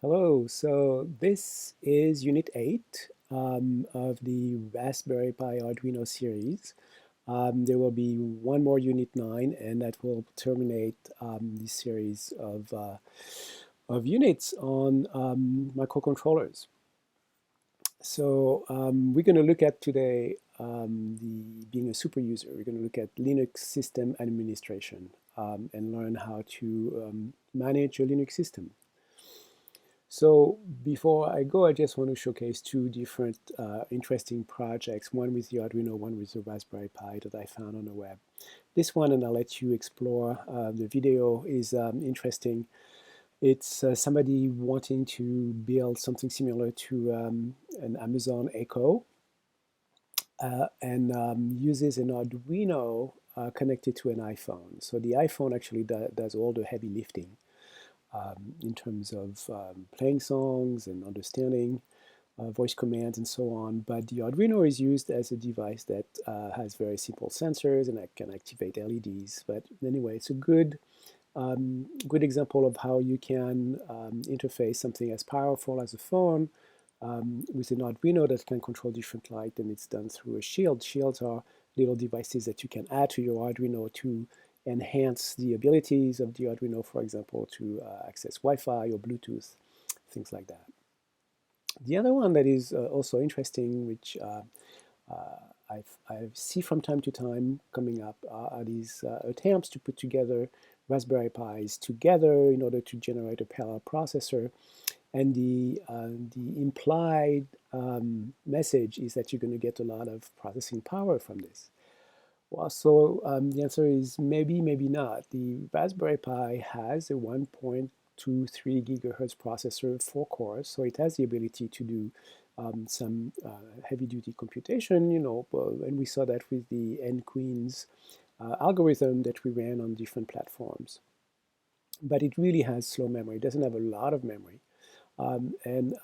Hello, so this is Unit 8 of the Raspberry Pi Arduino series. There will be one more Unit 9, and that will terminate this series of units on microcontrollers. So we're going to look at today being a super user. We're going to look at Linux system administration and learn how to manage a Linux system. So before I go, I just want to showcase two different interesting projects, one with the Arduino, one with the Raspberry Pi that I found on the web. This one, and I'll let you explore, the video is interesting. It's somebody wanting to build something similar to an Amazon Echo and uses an Arduino connected to an iPhone. So the iPhone actually does all the heavy lifting in terms of playing songs and understanding voice commands and so on. But the Arduino is used as a device that has very simple sensors and that can activate LEDs. But anyway, it's a good example of how you can interface something as powerful as a phone with an Arduino that can control different light, and it's done through a shield. Shields are little devices that you can add to your Arduino to enhance the abilities of the Arduino, for example, to access Wi-Fi or Bluetooth, things like that. The other one that is also interesting, which I see from time to time coming up, are these attempts to put together Raspberry Pis together in order to generate a parallel processor. And the implied message is that you're going to get a lot of processing power from this. Well, so the answer is maybe, maybe not. The Raspberry Pi has a 1.23 gigahertz processor, 4 cores, so it has the ability to do some heavy-duty computation, and we saw that with the N-Queens algorithm that we ran on different platforms. But it really has slow memory. It doesn't have a lot of memory. And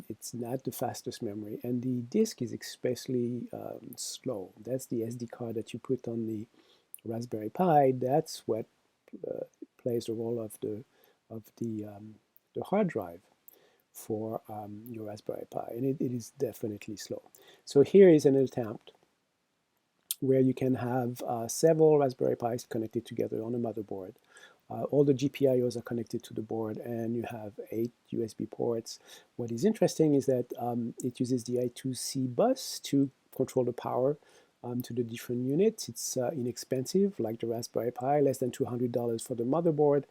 it's not the fastest memory. And the disk is especially slow. That's the SD card that you put on the Raspberry Pi. That's what plays the role of the hard drive for your Raspberry Pi. And it is definitely slow. So here is an attempt where you can have several Raspberry Pis connected together on a motherboard. All the GPIOs are connected to the board, and you have 8 USB ports. What is interesting is that it uses the I2C bus to control the power to the different units. It's inexpensive, like the Raspberry Pi, less than $200 for the motherboard,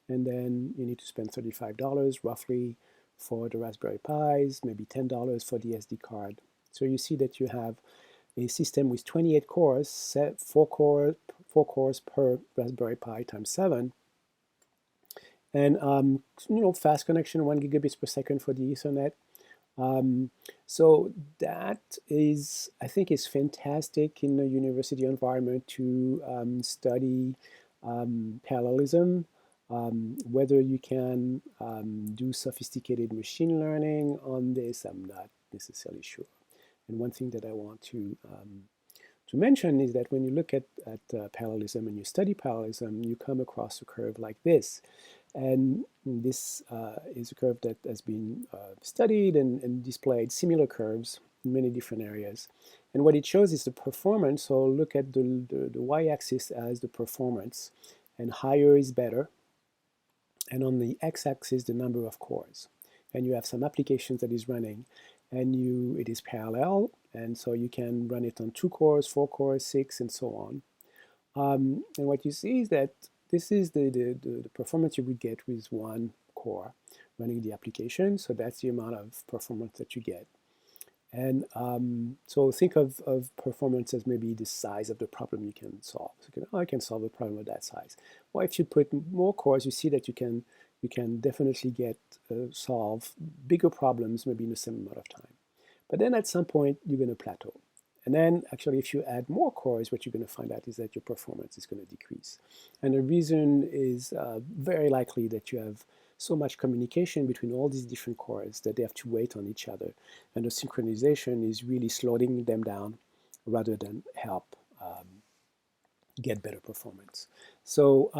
and then you need to spend $35 roughly for the Raspberry Pis, maybe $10 for the SD card. So you see that you have a system with 28 cores, 4 cores per Raspberry Pi times 7, and fast connection, 1 gigabits per second for the Ethernet. So that is, I think, is fantastic in a university environment to study parallelism. Whether you can do sophisticated machine learning on this, I'm not necessarily sure. And one thing that I want to mention is that when you look at parallelism and you study parallelism, you come across a curve like this. And this is a curve that has been studied and displayed similar curves in many different areas. And what it shows is the performance. So look at the y-axis as the performance, and higher is better. And on the x-axis, the number of cores. And you have some applications that is running, and it is parallel, and so you can run it on 2 cores, 4 cores, 6, and so on. And what you see is that this is the performance you would get with 1 core running the application. So that's the amount of performance that you get. And so think of performance as maybe the size of the problem you can solve. So I can solve a problem of that size. Well, if you put more cores, you see that you can definitely solve bigger problems maybe in the same amount of time. But then at some point, you're going to plateau. And then actually, if you add more cores, what you're going to find out is that your performance is going to decrease. And the reason is very likely that you have so much communication between all these different cores that they have to wait on each other. And the synchronization is really slowing them down rather than help get better performance. So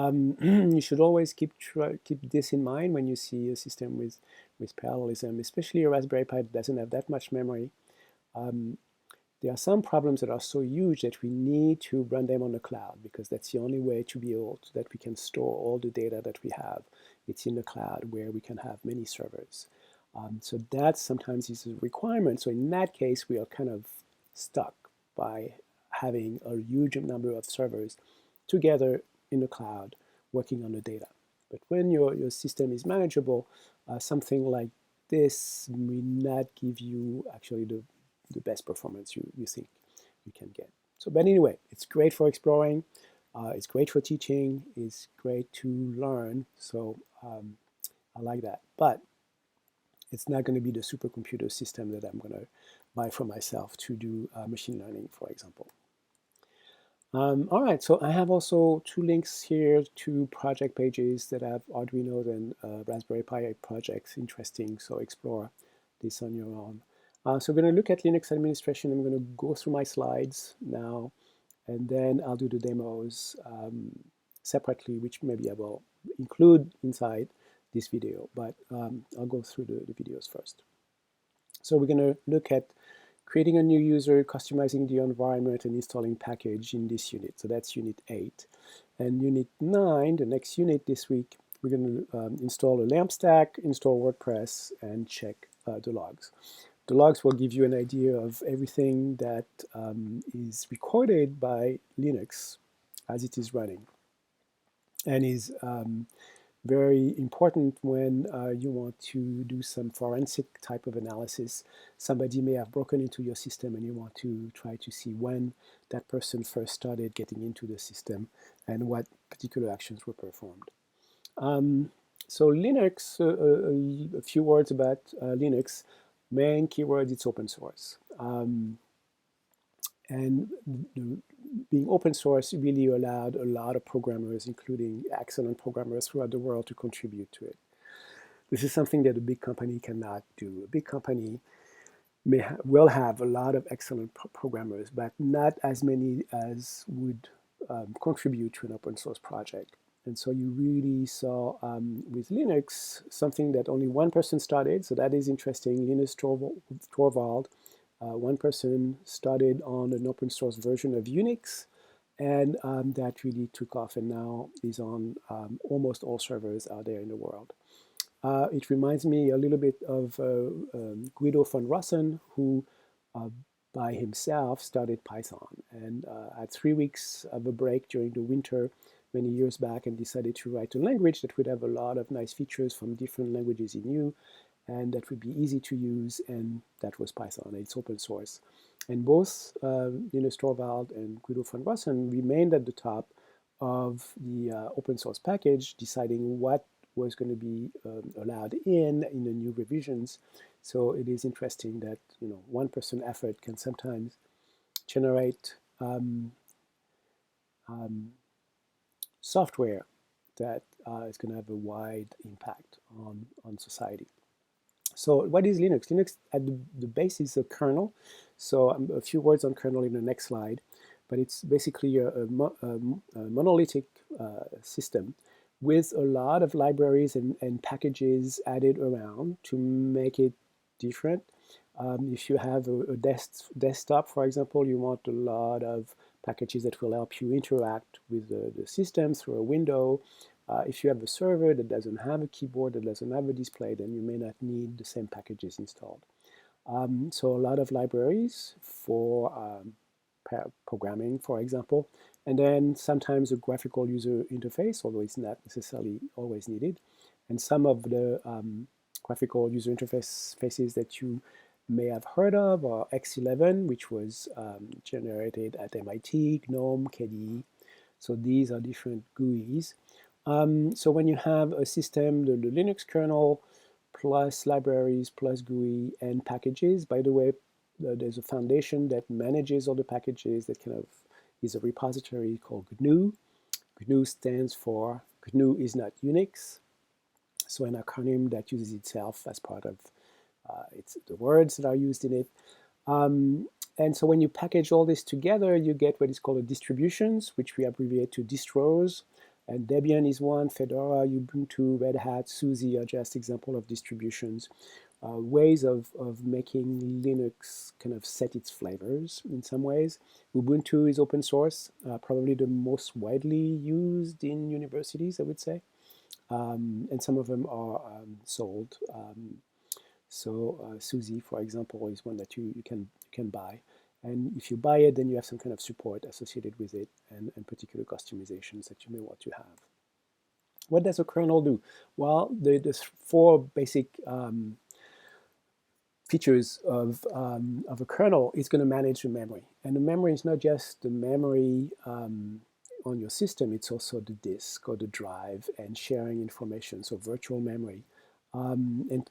you should always keep this in mind when you see a system with parallelism, especially a Raspberry Pi that doesn't have that much memory. There are some problems that are so huge that we need to run them on the cloud, because that's the only way to be able to, that we can store all the data that we have. It's in the cloud where we can have many servers. So that sometimes is a requirement. So in that case, we are kind of stuck by having a huge number of servers together in the cloud working on the data. But when your system is manageable, something like this may not give you actually the best performance you think you can get. So, but anyway, it's great for exploring, it's great for teaching, it's great to learn. So I like that. But it's not going to be the supercomputer system that I'm going to buy for myself to do machine learning, for example. All right, so I have also two links here to project pages that have Arduino and Raspberry Pi projects. Interesting, so explore this on your own. So we're going to look at Linux administration. I'm going to go through my slides now, and then I'll do the demos separately, which maybe I will include inside this video, but I'll go through the videos first. So we're going to look at creating a new user, customizing the environment, and installing package in this unit. So that's unit 8. And unit 9, the next unit this week, we're going to install a LAMP stack, install WordPress, and check the logs. The logs will give you an idea of everything that is recorded by Linux as it is running, and is very important when you want to do some forensic type of analysis. Somebody may have broken into your system and you want to try to see when that person first started getting into the system and what particular actions were performed. So Linux, a few words about Linux. Main keyword, it's open source. And being open source really allowed a lot of programmers, including excellent programmers throughout the world, to contribute to it. This is something that a big company cannot do. A big company will have a lot of excellent programmers, but not as many as would contribute to an open source project. And so you really saw with Linux something that only one person started, so that is interesting. Linus Torvald, one person started on an open source version of Unix, and that really took off and now is on almost all servers out there in the world. It reminds me a little bit of Guido van Rossum, who by himself started Python and had 3 weeks of a break during the winter many years back and decided to write a language that would have a lot of nice features from different languages he knew and that would be easy to use, and that was Python. It's open source. And both Linus Torvald and Guido van Rossum remained at the top of the open source package, deciding what was going to be allowed in the new revisions. So it is interesting that one person effort can sometimes generate software that is going to have a wide impact on society. So what is Linux? Linux at the base is a kernel. So a few words on kernel in the next slide, but it's basically a monolithic system with a lot of libraries and packages added around to make it different. If you have a desktop, for example, you want a lot of packages that will help you interact with the system through a window. If you have a server that doesn't have a keyboard, that doesn't have a display, then you may not need the same packages installed. So a lot of libraries for programming, for example, and then sometimes a graphical user interface, although it's not necessarily always needed. And some of the graphical user interfaces that you may have heard of are X11, which was generated at MIT, GNOME, KDE. So these are different GUIs. So when you have a system, the Linux kernel, plus libraries, plus GUI, and packages, by the way, there's a foundation that manages all the packages that kind of is a repository called GNU. GNU stands for GNU is not Unix, so an acronym that uses itself as part of the words that are used in it. And so when you package all this together, you get what is called a distributions, which we abbreviate to distros. And Debian is one, Fedora, Ubuntu, Red Hat, SUSE are just example of distributions. Ways of making Linux kind of set its flavors in some ways. Ubuntu is open source, probably the most widely used in universities, I would say. And some of them are sold. SUSE, for example, is one that you can buy. And if you buy it, then you have some kind of support associated with it and particular customizations that you may want to have. What does a kernel do? Well, the four basic features of a kernel is going to manage the memory. And the memory is not just the memory on your system, it's also the disk or the drive and sharing information, so virtual memory. And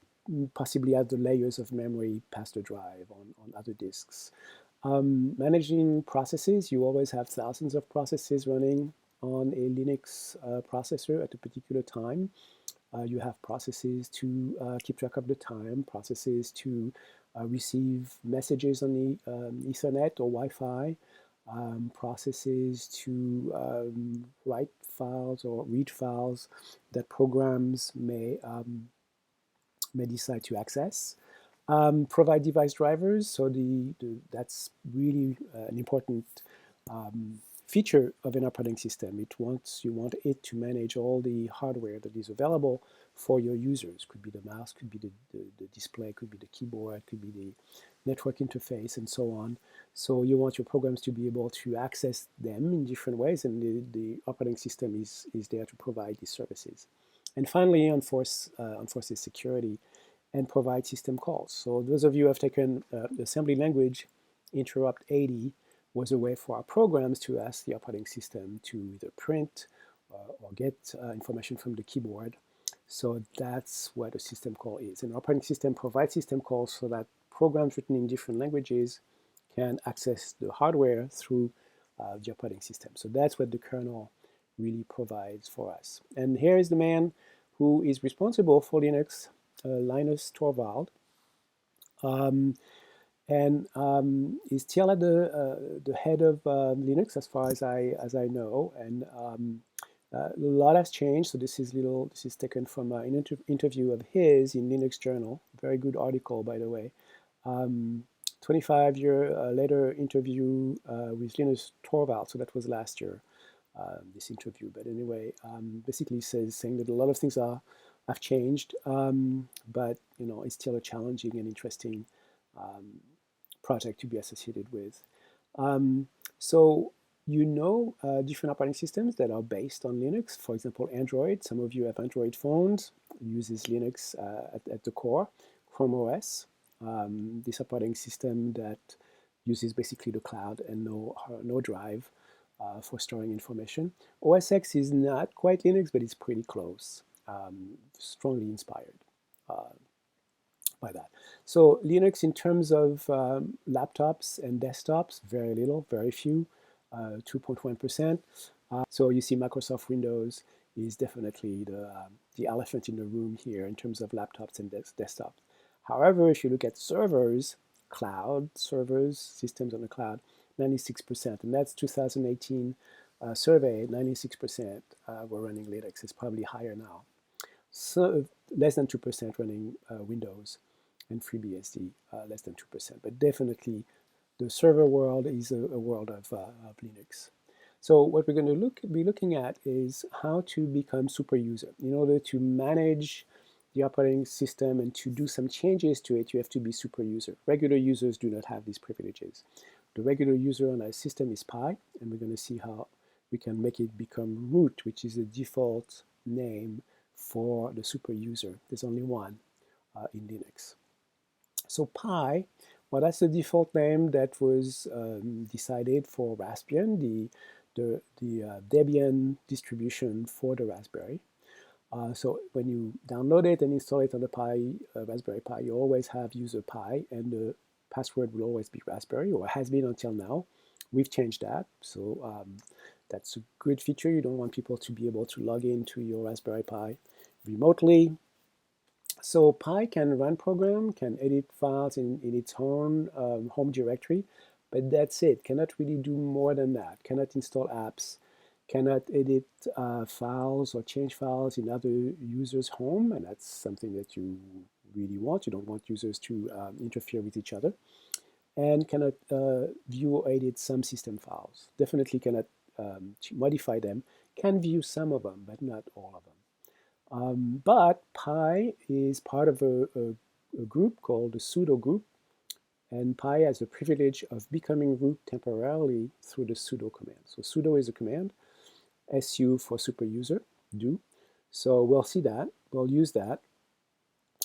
possibly other layers of memory past the drive on other disks. Managing processes, you always have thousands of processes running on a Linux processor at a particular time. You have processes to keep track of the time, processes to receive messages on the Ethernet or Wi-Fi, processes to write files or read files that programs may decide to access. Provide device drivers, so that's really an important feature of an operating system. You want it to manage all the hardware that is available for your users. Could be the mouse, could be the display, could be the keyboard, could be the network interface, and so on. So you want your programs to be able to access them in different ways, and the operating system is there to provide these services. And finally, enforces security and provide system calls. So those of you who have taken assembly language, interrupt 80 was a way for our programs to ask the operating system to either print or get information from the keyboard. So that's what a system call is. An operating system provides system calls so that programs written in different languages can access the hardware through the operating system. So that's what the kernel really provides for us. And here is the man who is responsible for Linux, Linus Torvald, and is still at the head of Linux as far as I know, and a lot has changed. So this is taken from an interview of his in Linux Journal. Very good article, by the way. 25-year later interview with Linus Torvald. So that was last year. This interview, but anyway, basically saying that a lot of things have changed, but it's still a challenging and interesting project to be associated with. So different operating systems that are based on Linux. For example, Android. Some of you have Android phones. Uses Linux at the core. Chrome OS, this operating system that uses basically the cloud and no drive. For storing information. OS X is not quite Linux, but it's pretty close, strongly inspired by that. So Linux in terms of laptops and desktops, very little, very few, 2.1%. So you see Microsoft Windows is definitely the elephant in the room here in terms of laptops and desktops. However, if you look at servers, cloud servers, systems on the cloud, 96%, and that's 2018 survey, 96% were running Linux. It's probably higher now. So less than 2% running Windows, and FreeBSD, less than 2%. But definitely the server world is a world of Linux. So what we're going to be looking at is how to become super user. In order to manage the operating system and to do some changes to it, you have to be super user. Regular users do not have these privileges. The regular user on our system is Pi, and we're going to see how we can make it become root, which is the default name for the super user. There's only one in Linux. So Pi, well, that's the default name that was decided for Raspbian, the Debian distribution for the Raspberry. So when you download it and install it on the Raspberry Pi, you always have user Pi, and the password will always be Raspberry, or has been until now. We've changed that, so that's a good feature. You don't want people to be able to log into your Raspberry Pi remotely. So Pi can run program, can edit files in its own home directory, but that's it. Cannot really do more than that. Cannot install apps, cannot edit files or change files in other users' home, and that's something that you really want. You don't want users to interfere with each other, and cannot view or edit some system files. Definitely cannot modify them, can view some of them, but not all of them. But Pi is part of a group called the sudo group, and Pi has the privilege of becoming root temporarily through the sudo command. So sudo is a command, su for super user, do. So we'll see that, we'll use that,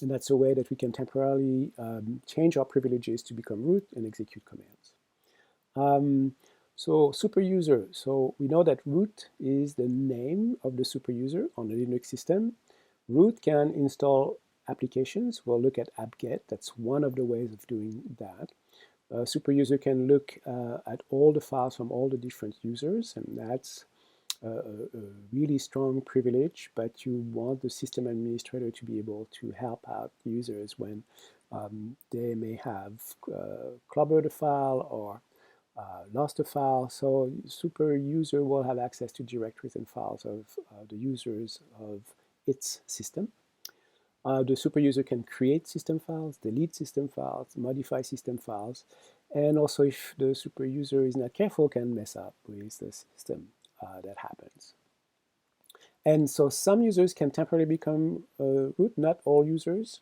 and that's a way that we can temporarily change our privileges to become root and execute commands. So super user, so we know that root is the name of the super user on the Linux system. Root can install applications. We'll look at apt-get. That's one of the ways of doing that. Super user can look at all the files from all the different users, and that's a really strong privilege, but you want the system administrator to be able to help out users when they may have clobbered a file or lost a file. So super user will have access to directories and files of the users of its system. The super user can create system files, delete system files, modify system files, and also if the super user is not careful, can mess up with the system. That happens. And so some users can temporarily become root, not all users.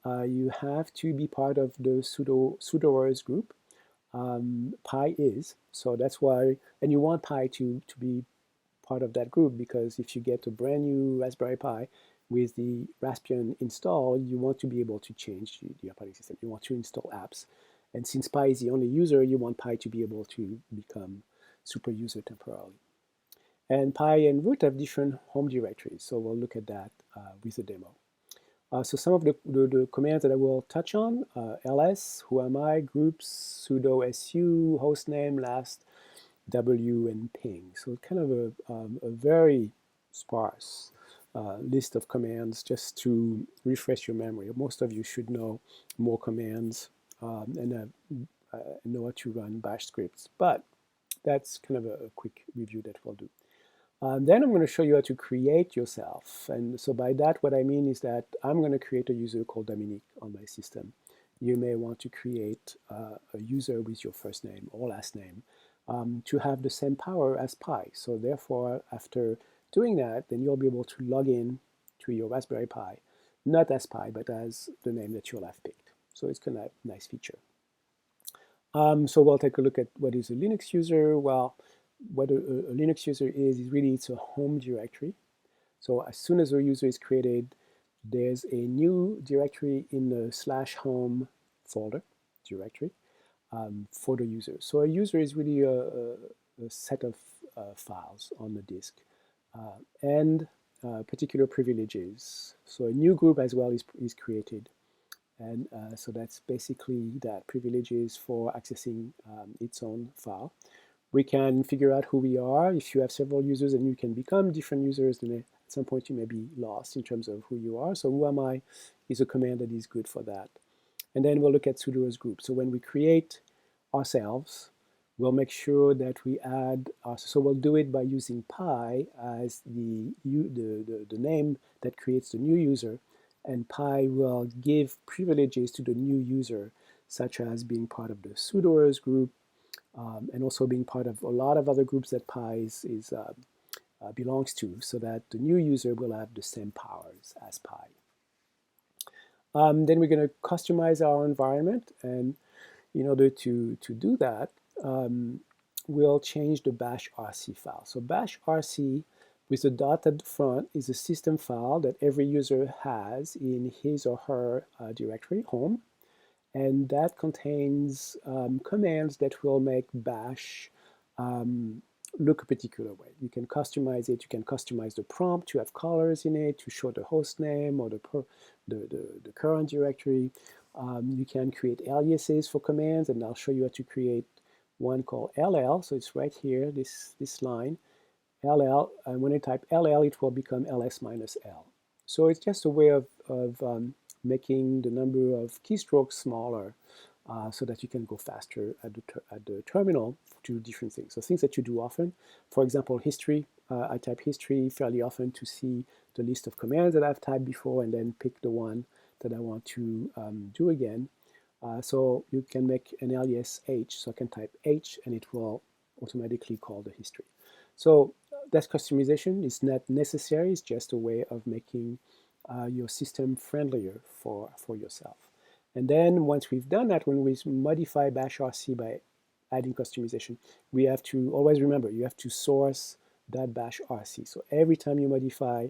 You have to be part of the sudoers group. Pi is, so that's why, and you want Pi to be part of that group, because if you get a brand new Raspberry Pi with the Raspbian install, you want to be able to change the operating system. You want to install apps. And since Pi is the only user, you want Pi to be able to become super user temporarily. And Pi and root have different home directories, so we'll look at that with the demo. So some of the commands that I will touch on, ls, who am I, groups, sudo su, hostname, last, w, and ping. So kind of a very sparse list of commands just to refresh your memory. Most of you should know more commands and know how to run bash scripts, but that's kind of a quick review that we'll do. Then I'm going to show you how to create yourself. And so by that, what I mean is that I'm going to create a user called Dominique on my system. You may want to create a user with your first name or last name to have the same power as Pi. So therefore, after doing that, then you'll be able to log in to your Raspberry Pi, not as Pi, but as the name that you'll have picked. So it's kind of a nice feature. So we'll take a look at what is a Linux user. Well, what a Linux user is really it's a home directory. So as soon as a user is created, there's a new directory in the /home folder directory for the user. So a user is really a set of files on the disk and particular privileges. So a new group as well is created. And so that's basically that, privileges for accessing its own file. We can figure out who we are. If you have several users and you can become different users, then at some point you may be lost in terms of who you are. So who am I is a command that is good for that. And then we'll look at sudoers group. So when we create ourselves, we'll make sure that we add, so we'll do it by using Pi as the name that creates the new user, and Pi will give privileges to the new user, such as being part of the sudoers group, and also being part of a lot of other groups that Pi belongs to, so that the new user will have the same powers as Pi. Then we're going to customize our environment, and in order to do that, we'll change the bash rc file. So bash rc with a dot at the front is a system file that every user has in his or her directory, home. And that contains commands that will make bash look a particular way. You can customize it. You can customize the prompt to have colors in it, to show the host name or the current directory. You can create aliases for commands, and I'll show you how to create one called ll. So it's right here, this line, ll. And when I type ll, it will become ls minus l. So it's just a way of making the number of keystrokes smaller so that you can go faster at the terminal to do different things. So things that you do often, for example, history. I type history fairly often to see the list of commands that I've typed before and then pick the one that I want to do again. So you can make an alias h, so I can type h and it will automatically call the history. So that's customization. It's not necessary, it's just a way of making your system friendlier for yourself. And then once we've done that, when we modify bash RC by adding customization, we have to always remember, you have to source that bash RC. So every time you modify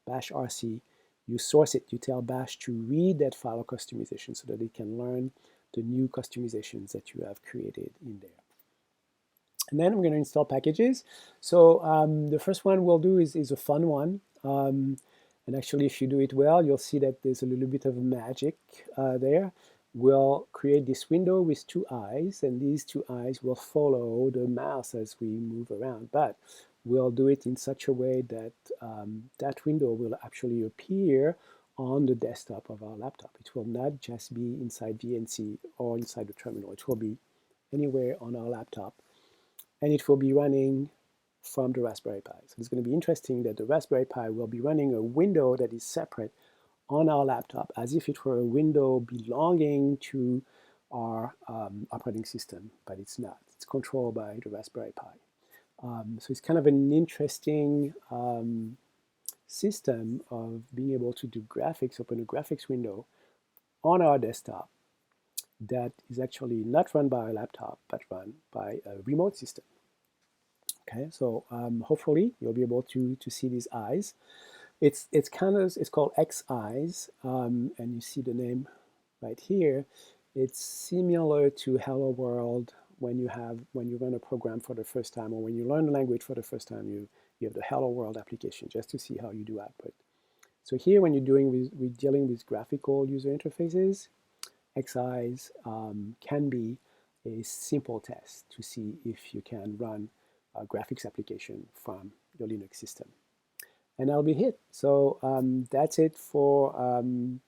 bash RC, you source it. You tell bash to read that file of customization so that it can learn the new customizations that you have created in there. And then I'm going to install packages. So the first one we'll do is a fun one. And actually, if you do it well, you'll see that there's a little bit of magic there. We'll create this window with two eyes, and these two eyes will follow the mouse as we move around. But we'll do it in such a way that that window will actually appear on the desktop of our laptop. It will not just be inside VNC or inside the terminal. It will be anywhere on our laptop, and it will be running from the Raspberry Pi. So it's going to be interesting that the Raspberry Pi will be running a window that is separate on our laptop as if it were a window belonging to our operating system, but it's not. It's controlled by the Raspberry Pi. So it's kind of an interesting system of being able to do graphics, open a graphics window on our desktop that is actually not run by a laptop, but run by a remote system. Okay, so hopefully you'll be able to see these eyes. It's called X eyes, and you see the name right here. It's similar to Hello World when you run a program for the first time, or when you learn the language for the first time. You have the Hello World application just to see how you do output. So here, when we're dealing with graphical user interfaces, X eyes can be a simple test to see if you can run a graphics application from your Linux system. And I'll be hit. So that's it for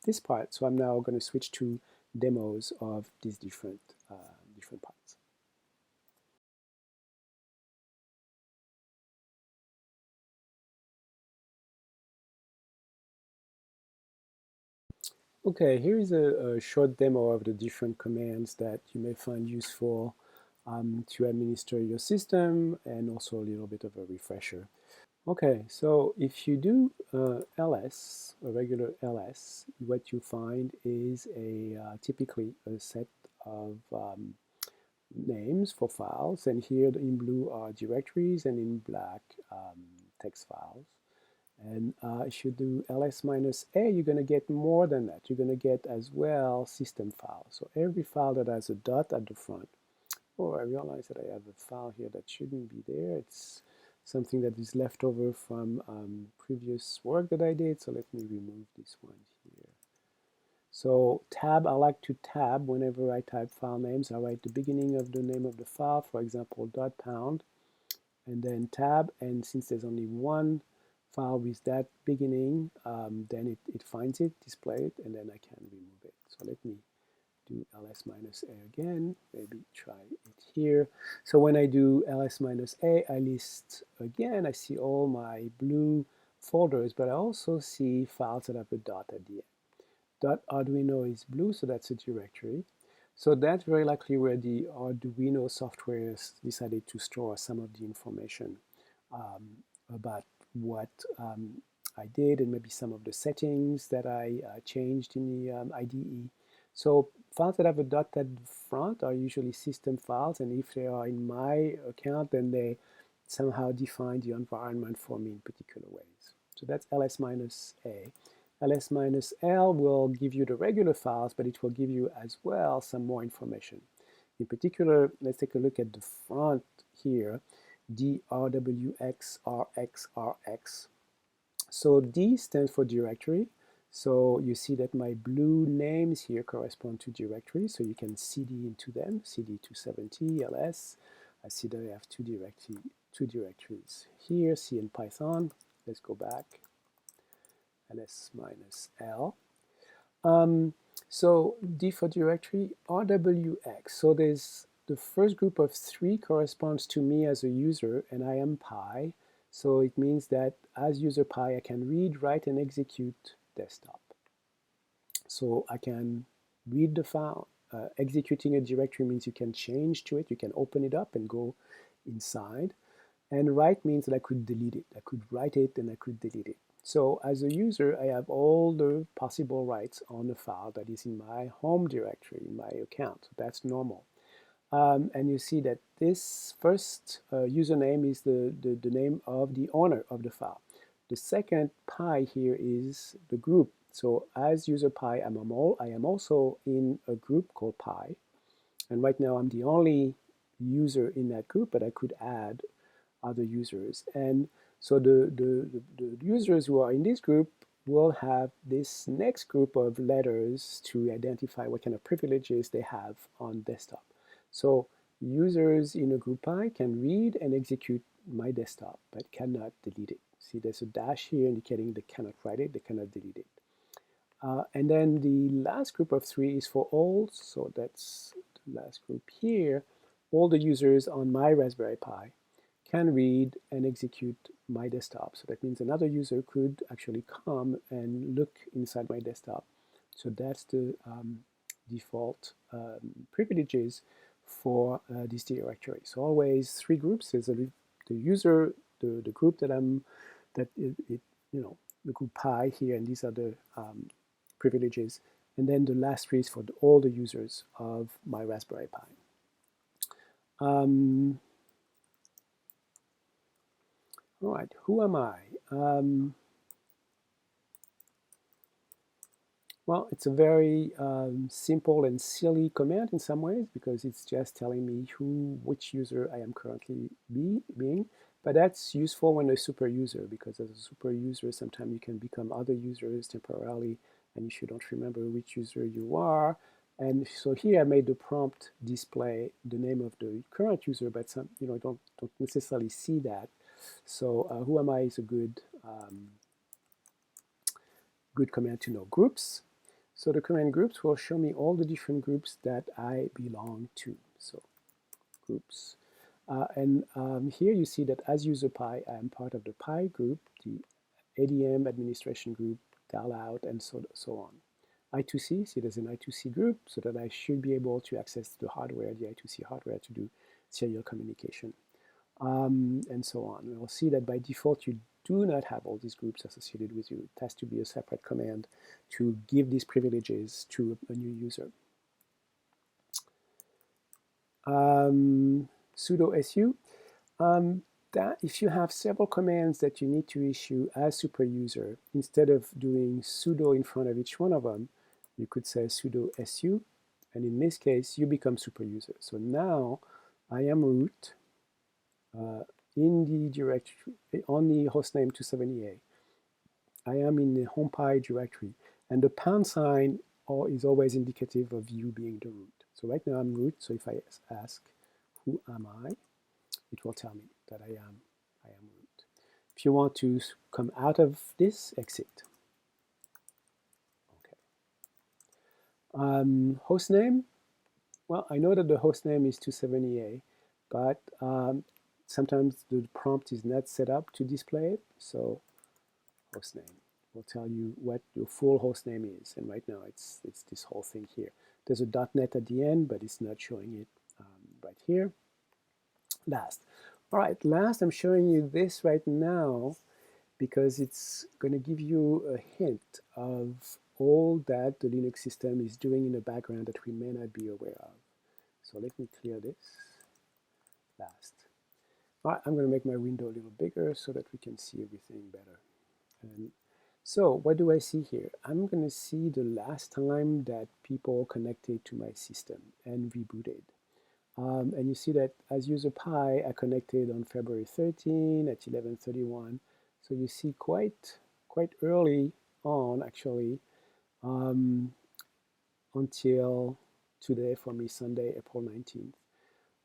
this part. So I'm now going to switch to demos of these different parts. Okay, here is a short demo of the different commands that you may find useful to administer your system, and also a little bit of a refresher. Okay, so if you do ls, a regular ls, what you find is typically a set of names for files, and here in blue are directories, and in black text files. And if you do ls-a, you're going to get more than that. You're going to get as well system files. So every file that has a dot at the front. Oh, I realize that I have a file here that shouldn't be there. It's something that is left over from previous work that I did. So let me remove this one here. So tab, I like to tab whenever I type file names. I write the beginning of the name of the file, for example, .pound, and then tab. And since there's only one file with that beginning, then it finds it, display it, and then I can remove it. So let me do ls-a again, maybe try it here. So when I do ls-a, I list again, I see all my blue folders, but I also see files that have a dot at the end. .arduino is blue, so that's a directory. So that's very likely where the Arduino software decided to store some of the information about what I did, and maybe some of the settings that I changed in the IDE. So files that have a dot at the front are usually system files, and if they are in my account, then they somehow define the environment for me in particular ways. So that's ls-a. ls-l will give you the regular files, but it will give you as well some more information. In particular, let's take a look at the front here, drwxrxrx. So D stands for directory. So you see that my blue names here correspond to directories, so you can cd into them, CSC270, ls. I see that I have two directories here, C and Python. Let's go back, ls-l. So default directory RWX. So there's the first group of 3 corresponds to me as a user, and I am Pi. So it means that as user Pi, I can read, write, and execute desktop. So I can read the file. Executing a directory means you can change to it, you can open it up and go inside. And write means that I could delete it. I could write it and I could delete it. So as a user, I have all the possible writes on the file that is in my home directory, in my account. So that's normal. And you see that this first username is the name of the owner of the file. The second pi here is the group. So as user pi, I am also in a group called pi. And right now I'm the only user in that group, but I could add other users. And so the users who are in this group will have this next group of letters to identify what kind of privileges they have on desktop. So users in a group I can read and execute my desktop, but cannot delete it. See, there's a dash here indicating they cannot write it, they cannot delete it. And then the last group of 3 is for all, so that's the last group here, all the users on my Raspberry Pi can read and execute my desktop. So that means another user could actually come and look inside my desktop. So that's the default privileges for this directory. So always 3 groups. There's the user, the group that the group pi here, and these are the privileges. And then the last 3 is for all the users of my Raspberry Pi. All right, who am I? Well, it's a very simple and silly command in some ways because it's just telling me which user I am currently being. But that's useful when a super user, because as a super user, sometimes you can become other users temporarily, and if you don't remember which user you are. And so here I made the prompt display the name of the current user, but some don't necessarily see that. So who am I is a good command to know. Groups. So the command groups will show me all the different groups that I belong to. So groups. And here you see that as user Pi, I am part of the Pi group, the ADM administration group, dial-out, and so on. I2C, see there's an I2C group, so that I should be able to access the hardware, the I2C hardware, to do serial communication, and so on. And we'll see that by default you do not have all these groups associated with you. It has to be a separate command to give these privileges to a new user. Sudo su. That if you have several commands that you need to issue as super user, instead of doing sudo in front of each one of them, you could say sudo su, and in this case you become super user. So now I am root in the directory on the hostname 270A. I am in the home pi directory, and the pound sign is always indicative of you being the root. So right now I'm root, so if I ask who am I, it will tell me that I am root. If you want to come out of this, exit. Okay. Hostname. Well, I know that the hostname is 270A, but sometimes the prompt is not set up to display it. So hostname will tell you what your full hostname is, and right now it's this whole thing here. There's a .NET at the end, but it's not showing it right here. Last. All right, last, I'm showing you this right now because it's going to give you a hint of all that the Linux system is doing in the background that we may not be aware of. So let me clear this. Last. All right, I'm going to make my window a little bigger so that we can see everything better. And so what do I see here? I'm going to see the last time that people connected to my system and rebooted. And you see that as user Pi, I connected on February 13 at 11:31. So you see quite early on, actually, until today for me, Sunday, April 19th,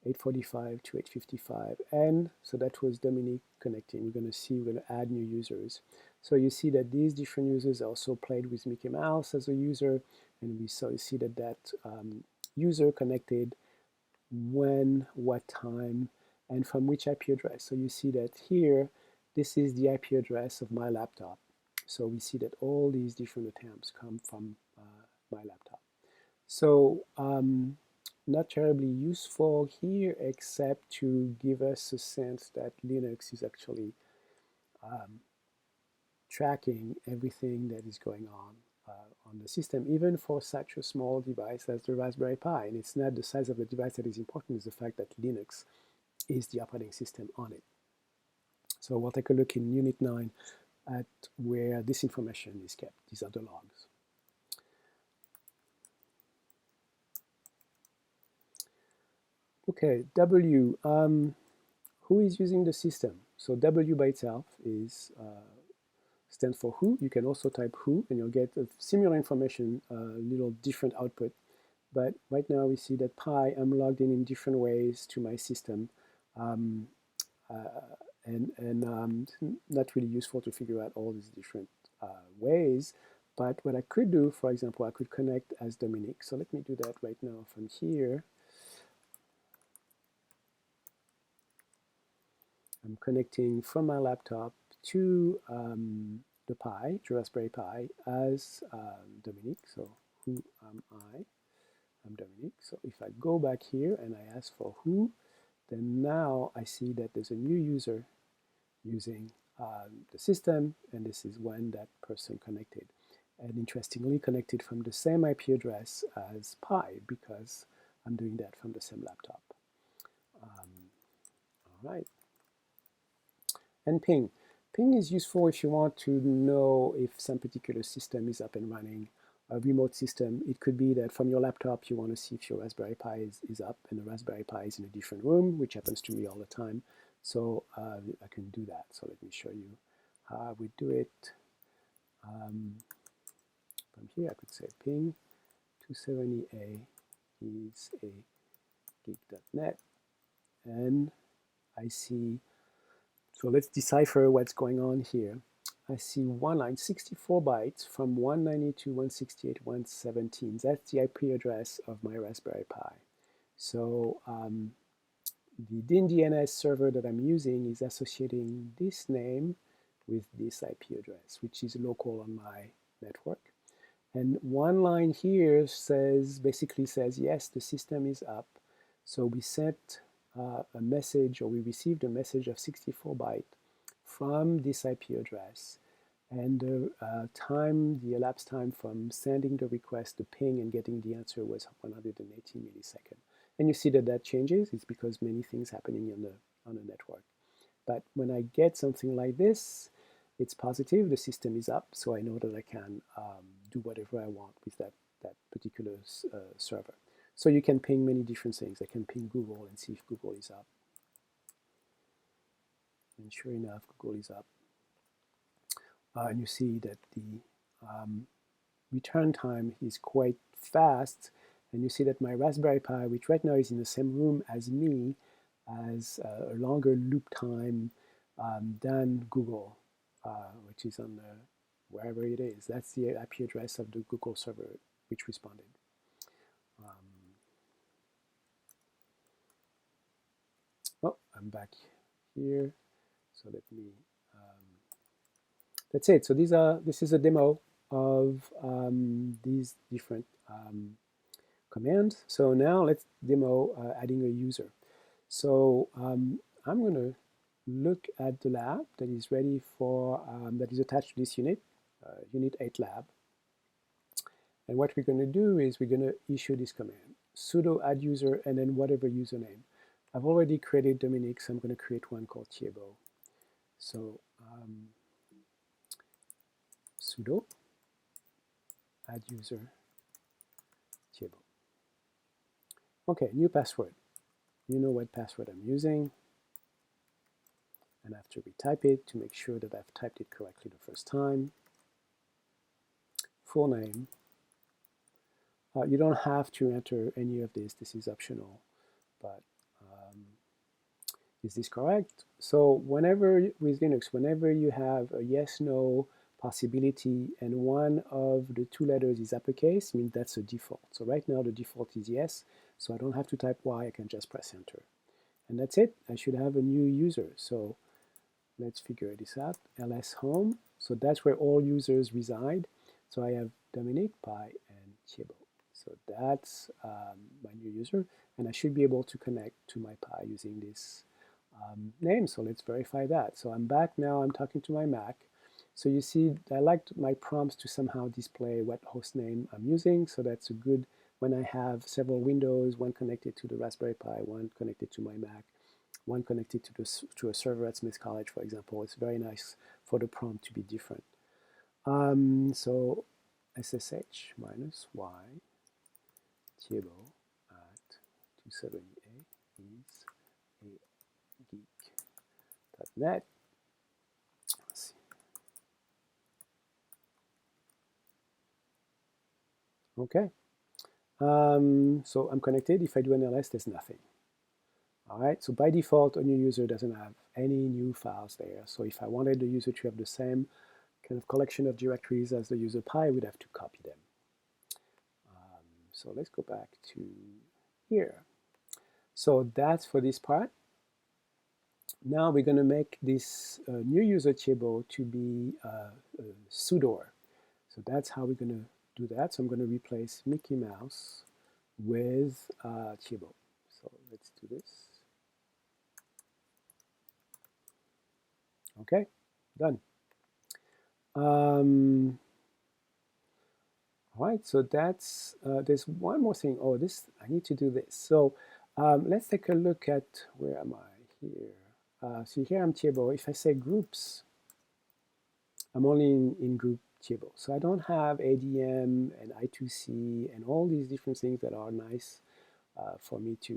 8:45 to 8:55. And so that was Dominique connecting. We're going to add new users. So you see that these different users also played with Mickey Mouse as a user, and we see that user connected when, what time, and from which IP address. So you see that here, this is the IP address of my laptop. So we see that all these different attempts come from my laptop. So not terribly useful here, except to give us a sense that Linux is actually tracking everything that is going on the system, even for such a small device as the Raspberry Pi. And it's not the size of the device that is important, it's the fact that Linux is the operating system on it. So we'll take a look in Unit 9 at where this information is kept. These are the logs. Okay, W. Who is using the system? So W by itself stands for who. You can also type who, and you'll get a similar information, a little different output. But right now we see that Pi, I'm logged in different ways to my system. Not really useful to figure out all these different ways. But what I could do, for example, I could connect as Dominique. So let me do that right now from here. I'm connecting from my laptop to the Pi, the Raspberry Pi, as Dominique. So who am I? I'm Dominique. So if I go back here and I ask for who, then now I see that there's a new user using the system, and this is when that person connected. And interestingly, connected from the same IP address as Pi, because I'm doing that from the same laptop. All right. And ping. Ping is useful if you want to know if some particular system is up and running. A remote system, it could be that from your laptop you want to see if your Raspberry Pi is up and the Raspberry Pi is in a different room, which happens to me all the time. So I can do that. So let me show you how I would do it. From here I could say ping 270A is a gig.net, and I see, so let's decipher what's going on here. I see one line, 64 bytes from 192.168.117. That's the IP address of my Raspberry Pi. So the DNS server that I'm using is associating this name with this IP address, which is local on my network. And one line here basically says, yes, the system is up. So we sent a message, or we received a message of 64 bytes from this IP address. And the elapsed time from sending the request, the ping, and getting the answer was 180 milliseconds. And you see that that changes. It's because many things happening on the network. But when I get something like this, it's positive, the system is up, so I know that I can do whatever I want with that particular server. So you can ping many different things. I can ping Google and see if Google is up. And sure enough, Google is up. And you see that the return time is quite fast. And you see that my Raspberry Pi, which right now is in the same room as me, has a longer loop time than Google, which is on wherever it is. That's the IP address of the Google server which responded. Oh, I'm back here. So let me, that's it. So this is a demo of these different commands. So now let's demo adding a user. So I'm going to look at the lab that is ready for, that is attached to this unit, Unit 8 lab. And what we're going to do is we're going to issue this command, sudo add user, and then whatever username. I've already created Dominique, so I'm going to create one called Thiebaut. So sudo add user Thiebaut. Okay, new password. You know what password I'm using. And I have to retype it to make sure that I've typed it correctly the first time. Full name. You don't have to enter any of this. This is optional. But is this correct? So whenever, with Linux, whenever you have a yes, no, possibility, and one of the two letters is uppercase, means that's a default. So right now the default is yes, so I don't have to type Y, I can just press enter. And that's it, I should have a new user. So let's figure this out. ls home, so that's where all users reside. So I have Dominique, Pi, and Thiebaut. So that's my new user, and I should be able to connect to my Pi using this name. So let's verify that. So I'm back now, I'm talking to my Mac. So you see, I liked my prompts to somehow display what host name I'm using, so that's a good, when I have several windows, one connected to the Raspberry Pi, one connected to my Mac, one connected to a server at Smith College, for example. It's very nice for the prompt to be different. So SSH minus Y Thiebaut at 270A is a geek.net. Let's see. Okay. So I'm connected. If I do an ls, there's nothing. All right, so by default, a new user doesn't have any new files there. So if I wanted the user to have the same kind of collection of directories as the user Pi, I would have to copy them. So let's go back to here. So that's for this part. Now we're going to make this new user Thiebaut to be a sudoer. So that's how we're going to do that. So I'm going to replace Mickey Mouse with Thiebaut. So let's do this. Okay, done. All right, so that's, there's one more thing. Oh, this, I need to do this. So let's take a look at, where am I here? So here I'm Thiebaut. If I say groups, I'm only in group Thiebaut. So I don't have ADM and I2C and all these different things that are nice for me to,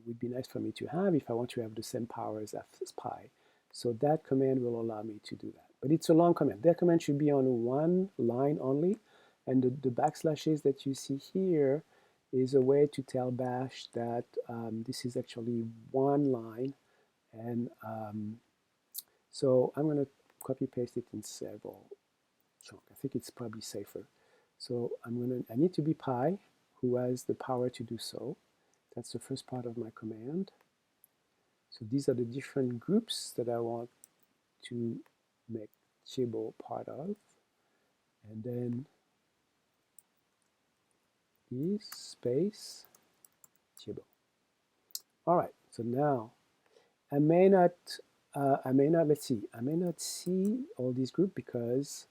would be nice for me to have if I want to have the same powers as Pi. So that command will allow me to do that. But it's a long command. That command should be on one line only. And the backslashes that you see here is a way to tell Bash that this is actually one line. And so I'm going to copy paste it in several chunks. I think it's probably safer. So I need to be Pi, who has the power to do so. That's the first part of my command. So these are the different groups that I want to make Thiebaut part of. And then is space Thiebaut. All right, so now I may not, let's see, I may not see all these groups because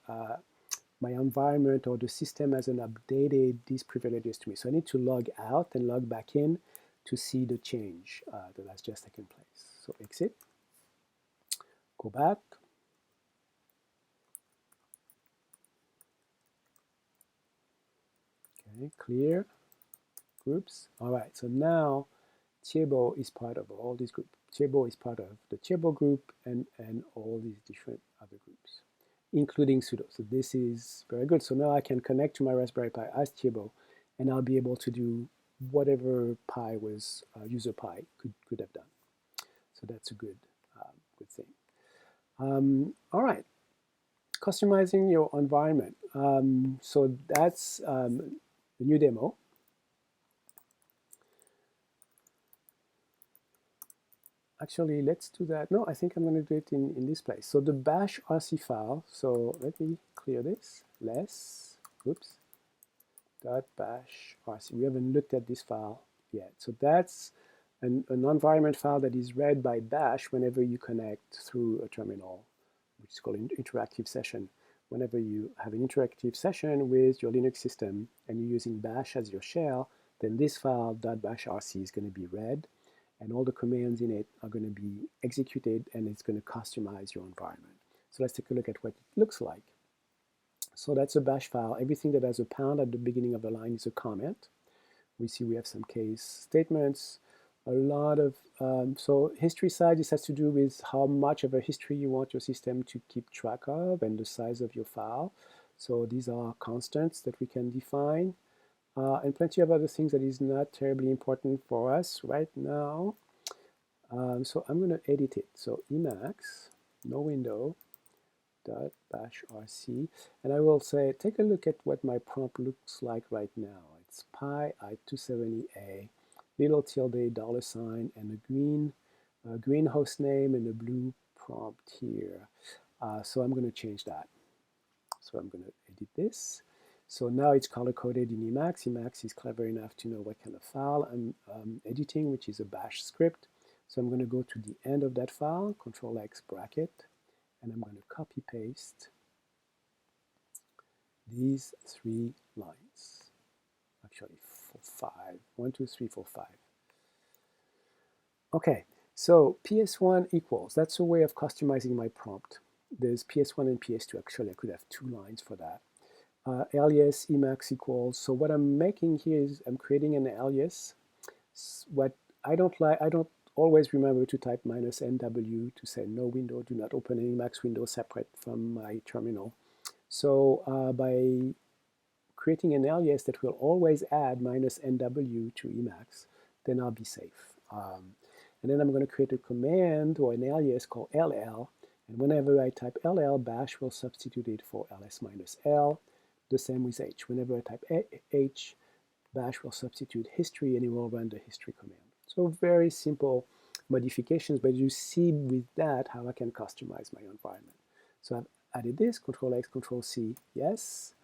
my environment or the system hasn't updated these privileges to me. So I need to log out and log back in to see the change that has just taken place. So exit, go back. Okay, clear groups. All right, so now Thiebaut is part of all these groups. Thiebaut is part of the Thiebaut group and all these different other groups, including sudo. So this is very good. So now I can connect to my Raspberry Pi as Thiebaut, and I'll be able to do whatever Pi was user Pi could have done. So that's a good good thing. All right, customizing your environment. So that's the new demo. Actually, let's do that. No, I think I'm going to do it in this place. So the bash RC file, so let me clear this, oops, dot bash RC. We haven't looked at this file yet. So that's an environment file that is read by bash whenever you connect through a terminal, which is called an interactive session. Whenever you have an interactive session with your Linux system and you're using bash as your shell, then this file .bash RC is going to be read, and all the commands in it are going to be executed, and it's going to customize your environment. So let's take a look at what it looks like. So that's a bash file. Everything that has a pound at the beginning of the line is a comment. We see we have some case statements, a lot of, so history side, this has to do with how much of a history you want your system to keep track of and the size of your file. So these are constants that we can define. And plenty of other things that is not terribly important for us right now. So I'm going to edit it. So Emacs, no window, dot bash rc, and I will say, take a look at what my prompt looks like right now. It's pi i270a, little tilde, dollar sign, and a green host name and a blue prompt here. So I'm going to change that. So I'm going to edit this. So now it's color-coded in Emacs. Emacs is clever enough to know what kind of file I'm editing, which is a bash script. So I'm going to go to the end of that file, Control-X bracket, and I'm going to copy-paste these 3 lines. Actually, 5. 1, 2, 3, 4, 5. Okay, so PS1 equals. That's a way of customizing my prompt. There's PS1 and PS2. Actually, I could have 2 lines for that. Alias Emacs equals. So what I'm making here is I'm creating an alias. What I don't always remember to type -NW to say no window, do not open an Emacs window separate from my terminal. So by creating an alias that will always add -NW to Emacs, then I'll be safe. And then I'm going to create a command or an alias called LL. And whenever I type LL, bash will substitute it for ls-l. The same with H. Whenever I type H, bash will substitute history and it will run the history command. So very simple modifications, but you see with that how I can customize my environment. So I've added this, Control-X, Control-C, yes.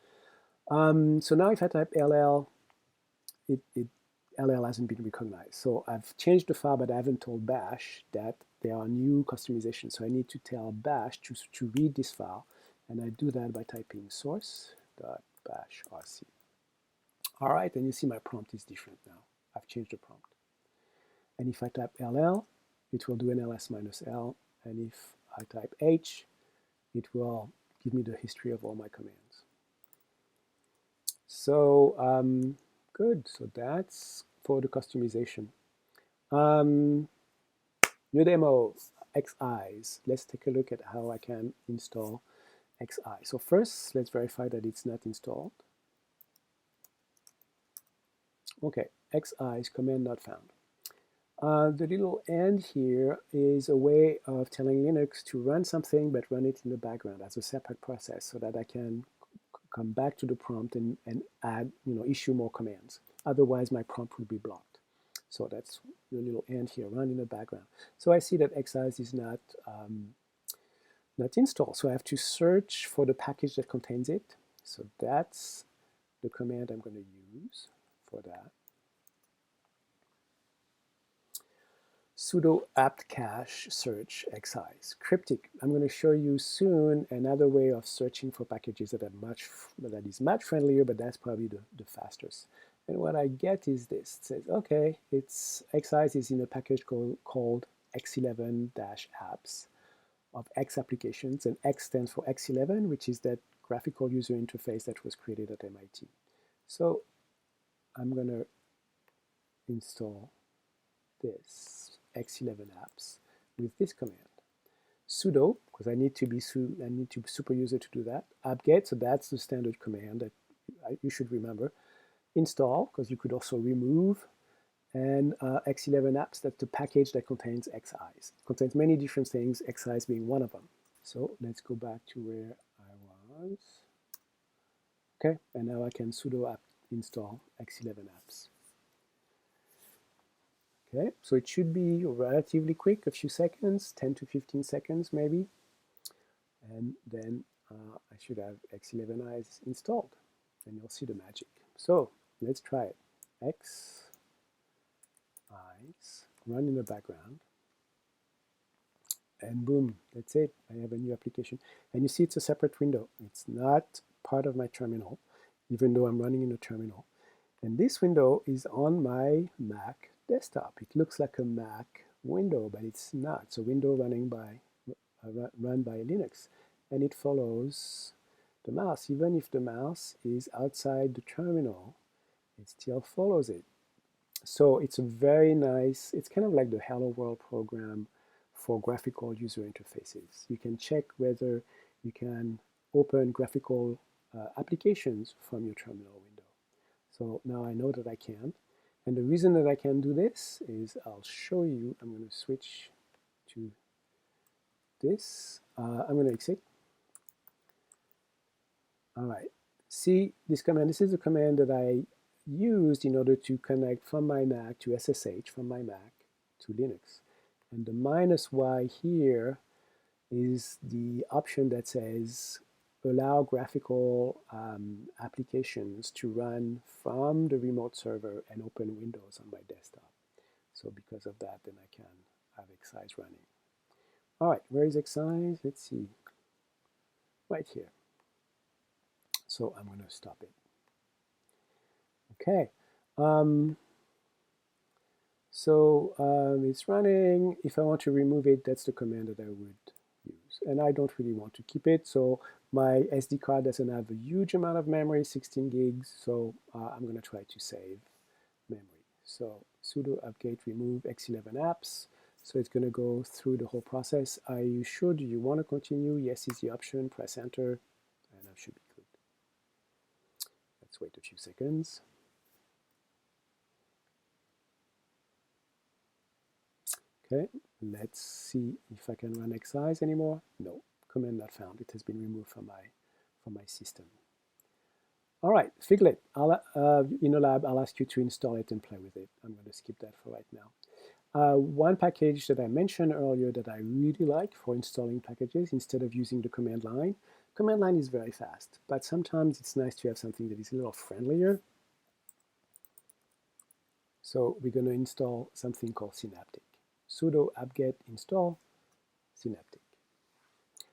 So now if I type LL, LL hasn't been recognized. So I've changed the file, but I haven't told bash that there are new customizations. So I need to tell bash to read this file, and I do that by typing source.bash rc. All right, and you see my prompt is different now. I've changed the prompt. And if I type LL, it will do an ls-l, and if I type H, it will give me the history of all my commands. So good, so that's for the customization. New demo, XIs. Let's take a look at how I can install XI. So first, let's verify that it's not installed. Okay, XIs, command not found. The little end here is a way of telling Linux to run something, but run it in the background as a separate process so that I can come back to the prompt and add, issue more commands. Otherwise, my prompt will be blocked. So that's the little end here, run in the background. So I see that XIs is not installed. So I have to search for the package that contains it. So that's the command I'm going to use for that. Sudo apt-cache search XIs. Cryptic. I'm going to show you soon another way of searching for packages that is much friendlier, but that's probably the fastest. And what I get is this. It says, okay, XIs is in a package called x11-apps of X applications, and X stands for X11, which is that graphical user interface that was created at MIT. So I'm going to install this x11 apps with this command. Sudo, because I need to be super user to do that. apt-get, so that's the standard command that you should remember. Install, because you could also remove. And x11 apps, that's the package that contains XIs. It contains many different things, XIs being one of them. So let's go back to where I was. Okay, and now I can sudo apt install x11 apps. Okay, so it should be relatively quick, a few seconds, 10 to 15 seconds maybe. And then I should have x11is installed, and you'll see the magic. So let's try it. XIs, run in the background, and boom, that's it. I have a new application. And you see it's a separate window. It's not part of my terminal, even though I'm running in a terminal. And this window is on my Mac desktop. It looks like a Mac window, but it's not. It's a window run by Linux, and it follows the mouse. Even if the mouse is outside the terminal, it still follows it. So it's a very nice, it's kind of like the Hello World program for graphical user interfaces. You can check whether you can open graphical applications from your terminal window. So now I know that I can. And the reason that I can do this is I'll show you. I'm going to switch to this. I'm going to exit. All right. See this command. This is the command that I used in order to connect from my Mac to SSH, from my Mac to Linux. And the -y here is the option that says allow graphical applications to run from the remote server and open Windows on my desktop. So because of that, then I can have Excise running. All right, where is Excise? Let's see. Right here. So I'm going to stop it. Okay. It's running. If I want to remove it, that's the command that I would use. And I don't really want to keep it. So my SD card doesn't have a huge amount of memory, 16 gigs. So I'm going to try to save memory. So sudo apt-get remove x11 apps. So it's going to go through the whole process. Are you sure? Do you want to continue? Yes is the option. Press enter, and I should be good. Let's wait a few seconds. Okay, let's see if I can run Excise anymore. No, command not found. It has been removed from my system. All right, Figlet. In a lab, I'll ask you to install it and play with it. I'm going to skip that for right now. One package that I mentioned earlier that I really like for installing packages instead of using the command line. Command line is very fast, but sometimes it's nice to have something that is a little friendlier. So we're going to install something called Synaptic. Sudo apt-get install Synaptic.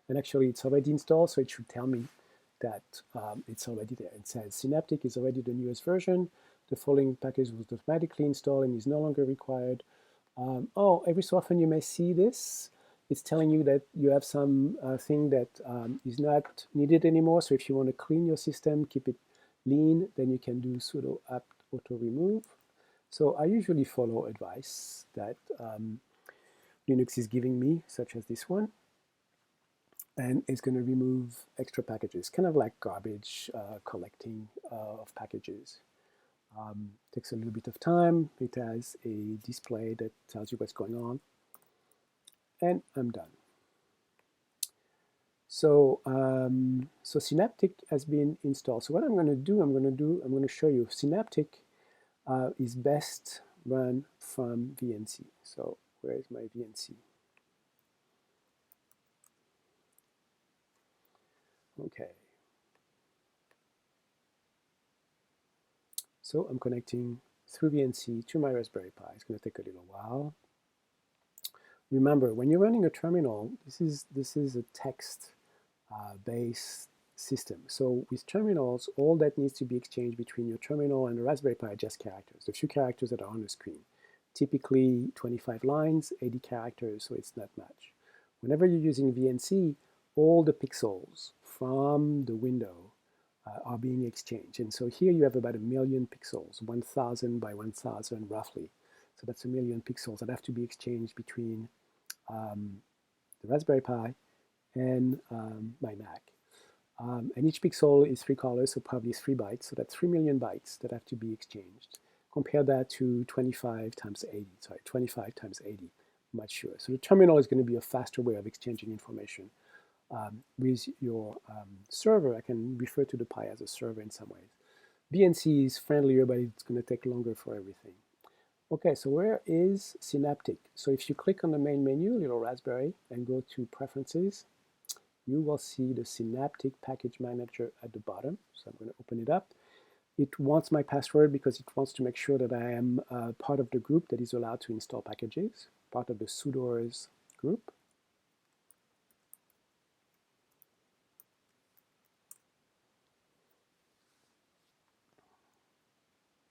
And actually, it's already installed, so it should tell me that it's already there. It says Synaptic is already the newest version. The following package was automatically installed and is no longer required. Every so often you may see this. It's telling you that you have some thing that is not needed anymore. So if you want to clean your system, keep it lean, then you can do sudo apt auto remove. So I usually follow advice that Linux is giving me, such as this one. And it's going to remove extra packages, kind of like garbage collecting of packages. Takes a little bit of time. It has a display that tells you what's going on. And I'm done. So Synaptic has been installed. So what I'm going to show you. Synaptic is best run from VNC. So where is my VNC? Okay. So I'm connecting through VNC to my Raspberry Pi. It's going to take a little while. Remember, when you're running a terminal, this is a text-based system. So with terminals, all that needs to be exchanged between your terminal and the Raspberry Pi are just characters, the few characters that are on the screen. Typically 25 lines, 80 characters, so it's not much. Whenever you're using VNC, all the pixels from the window are being exchanged. And so here you have about 1 million pixels, 1,000 by 1,000 roughly. So that's 1 million pixels that have to be exchanged between the Raspberry Pi and my Mac. And each pixel is 3 colors, so probably 3 bytes. So that's 3 million bytes that have to be exchanged. Compare that to 25 times 80, sorry, 25 times 80, much sure. So the terminal is going to be a faster way of exchanging information. With your server, I can refer to the Pi as a server in some ways. VNC is friendlier, but it's going to take longer for everything. Okay, so where is Synaptic? So if you click on the main menu, little Raspberry, and go to Preferences, you will see the Synaptic Package Manager at the bottom. So I'm going to open it up. It wants my password because it wants to make sure that I am part of the group that is allowed to install packages, part of the sudoers group.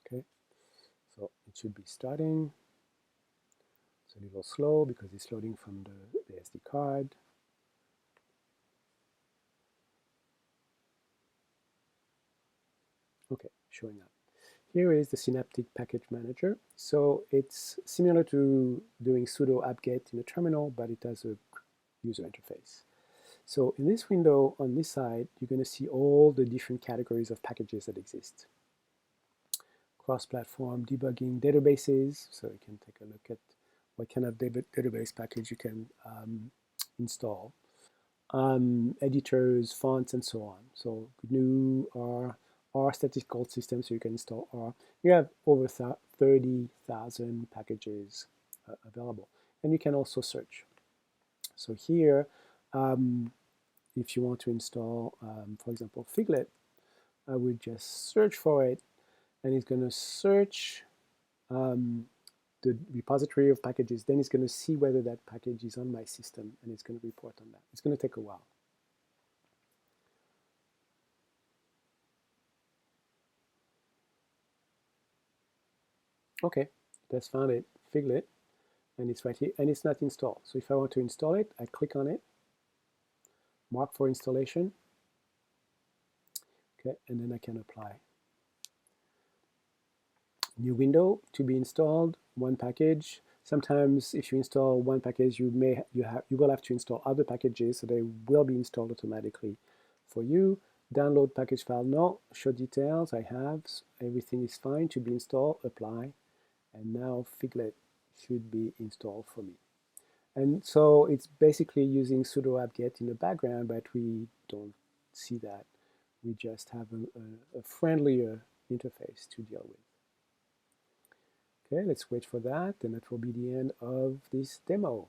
Okay, so it should be starting. It's a little slow because it's loading from the SD card. Okay, showing up. Here is the Synaptic Package Manager. So it's similar to doing sudo apt-get in a terminal, but it has a user interface. So in this window on this side, you're going to see all the different categories of packages that exist. Cross-platform debugging databases, so you can take a look at what kind of database package you can install. editors, fonts, and so on. So GNU, R statistical system, so you can install R. You have over 30,000 packages available. And you can also search. So here, if you want to install, for example, Figlet, I would just search for it, and it's going to search the repository of packages. Then it's going to see whether that package is on my system, and it's going to report on that. It's going to take a while. Okay, it has found it, Figlet, and it's right here, and it's not installed. So if I want to install it, I click on it, mark for installation, okay, and then I can apply. New window to be installed, one package. Sometimes if you install one package, you will have to install other packages, so they will be installed automatically for you. Download package file, no. Show details, I have. Everything is fine to be installed, apply. And now Figlet should be installed for me. And so it's basically using sudo apt-get in the background, but we don't see that. We just have a friendlier interface to deal with. Okay, let's wait for that, and that will be the end of this demo.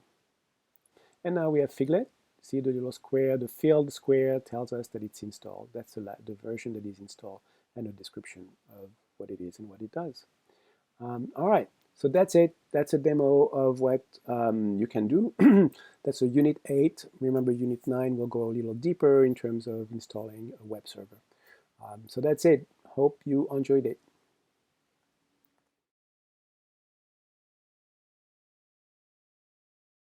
And now we have Figlet. See the little square, the filled square tells us that it's installed. That's the version that is installed, and a description of what it is and what it does. All right, so that's it. That's a demo of what you can do. That's a Unit 8. Remember, Unit 9 will go a little deeper in terms of installing a web server. So that's it. Hope you enjoyed it.